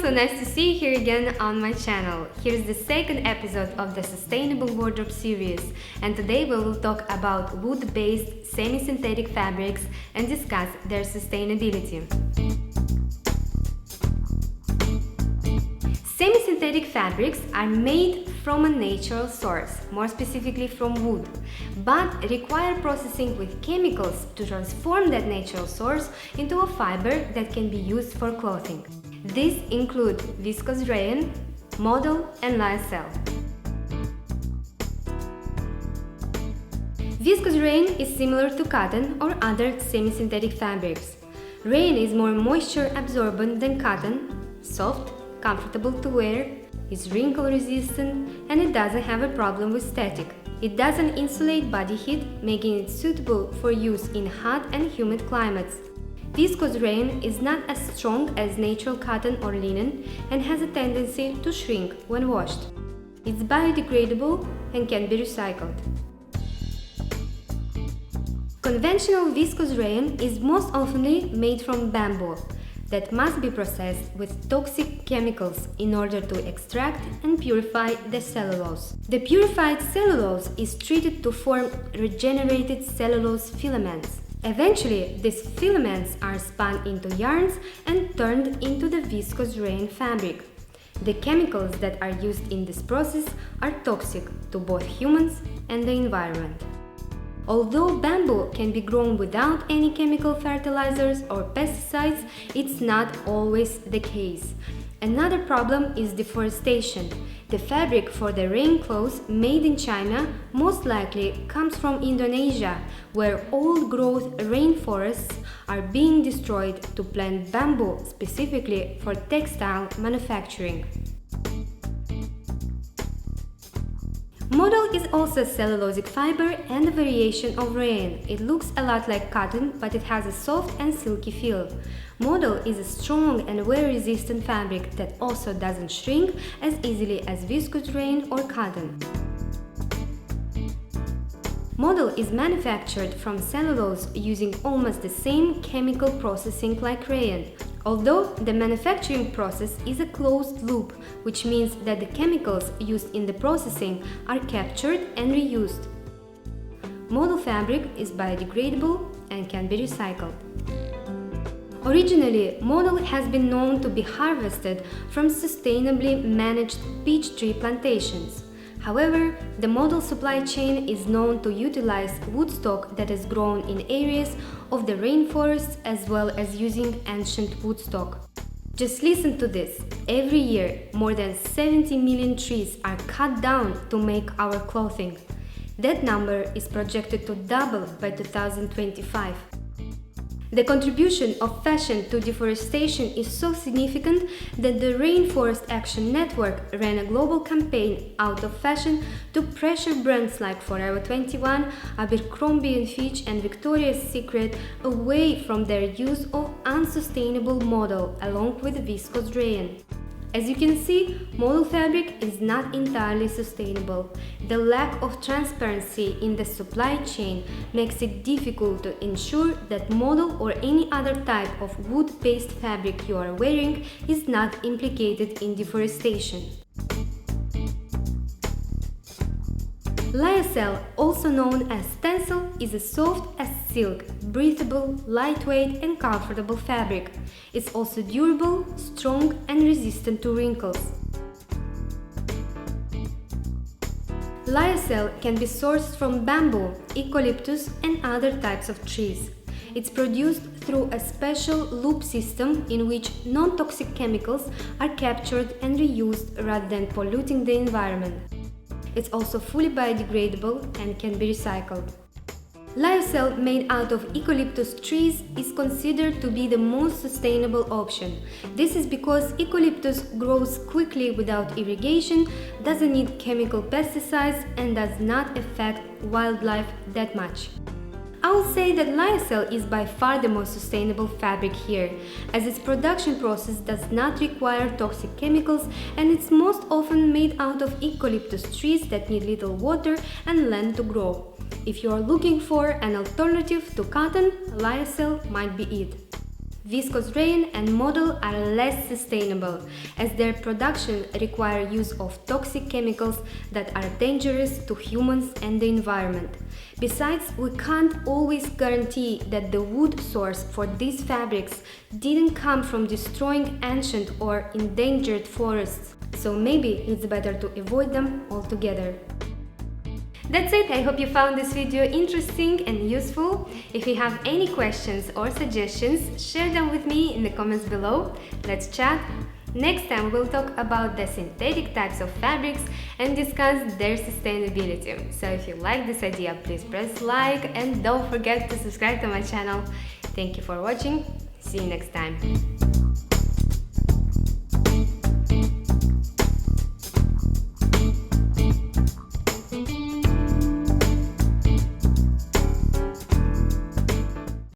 so nice to see you here again on my channel. Here's the second episode of the Sustainable Wardrobe series, and today we will talk about wood-based semi-synthetic fabrics and discuss their sustainability. Semi-synthetic fabrics are made from a natural source, more specifically from wood, but require processing with chemicals to transform that natural source into a fiber that can be used for clothing. These include Viscose rayon, Modal and Lyocell. Viscose rayon is similar to cotton or other semi-synthetic fabrics. Rayon is more moisture absorbent than cotton, soft, comfortable to wear, is wrinkle resistant, and it doesn't have a problem with static. It doesn't insulate body heat, making it suitable for use in hot and humid climates. Viscose rayon is not as strong as natural cotton or linen and has a tendency to shrink when washed. It's biodegradable and can be recycled. Conventional viscose rayon is most often made from bamboo that must be processed with toxic chemicals in order to extract and purify the cellulose. The purified cellulose is treated to form regenerated cellulose filaments. Eventually, these filaments are spun into yarns and turned into the viscose rayon fabric. The chemicals that are used in this process are toxic to both humans and the environment. Although bamboo can be grown without any chemical fertilizers or pesticides, it's not always the case. Another problem is deforestation. The fabric for the rain clothes made in China most likely comes from Indonesia, where old-growth rainforests are being destroyed to plant bamboo specifically for textile manufacturing. Modal is also a cellulosic fiber and a variation of rayon. It looks a lot like cotton, but it has a soft and silky feel. Modal is a strong and wear-resistant fabric that also doesn't shrink as easily as viscose rayon or cotton. Modal is manufactured from cellulose using almost the same chemical processing like rayon, although the manufacturing process is a closed loop, which means that the chemicals used in the processing are captured and reused. Modal fabric is biodegradable and can be recycled. Originally, Modal has been known to be harvested from sustainably managed peach tree plantations. However, the Modal supply chain is known to utilize woodstock that is grown in areas of the rainforests as well as using ancient woodstock. Just listen to this. Every year, more than 70 million trees are cut down to make our clothing. That number is projected to double by 2025. The contribution of fashion to deforestation is so significant that the Rainforest Action Network ran a global campaign out of fashion to pressure brands like Forever 21, Abercrombie & Fitch and Victoria's Secret away from their use of unsustainable modal along with viscose rayon. As you can see, modal fabric is not entirely sustainable. The lack of transparency in the supply chain makes it difficult to ensure that modal or any other type of wood-based fabric you are wearing is not implicated in deforestation. Lyocell, also known as stencil, is a soft as silk, breathable, lightweight and comfortable fabric. It's also durable, strong and resistant to wrinkles. Lyocell can be sourced from bamboo, eucalyptus and other types of trees. It's produced through a special loop system in which non-toxic chemicals are captured and reused rather than polluting the environment. It's also fully biodegradable and can be recycled. Lyocell made out of eucalyptus trees is considered to be the most sustainable option. This is because eucalyptus grows quickly without irrigation, doesn't need chemical pesticides and does not affect wildlife that much. I would say that Lyocell is by far the most sustainable fabric here, as its production process does not require toxic chemicals and it's most often made out of eucalyptus trees that need little water and land to grow. If you are looking for an alternative to cotton, Lyocell might be it. Viscose rayon and Modal are less sustainable, as their production requires use of toxic chemicals that are dangerous to humans and the environment. Besides, we can't always guarantee that the wood source for these fabrics didn't come from destroying ancient or endangered forests, so maybe it's better to avoid them altogether. That's it, I hope you found this video interesting and useful. If you have any questions or suggestions, share them with me in the comments below. Let's chat. Next time we'll talk about the synthetic types of fabrics and discuss their sustainability. So if you like this idea, please press like and don't forget to subscribe to my channel. Thank you for watching. See you next time.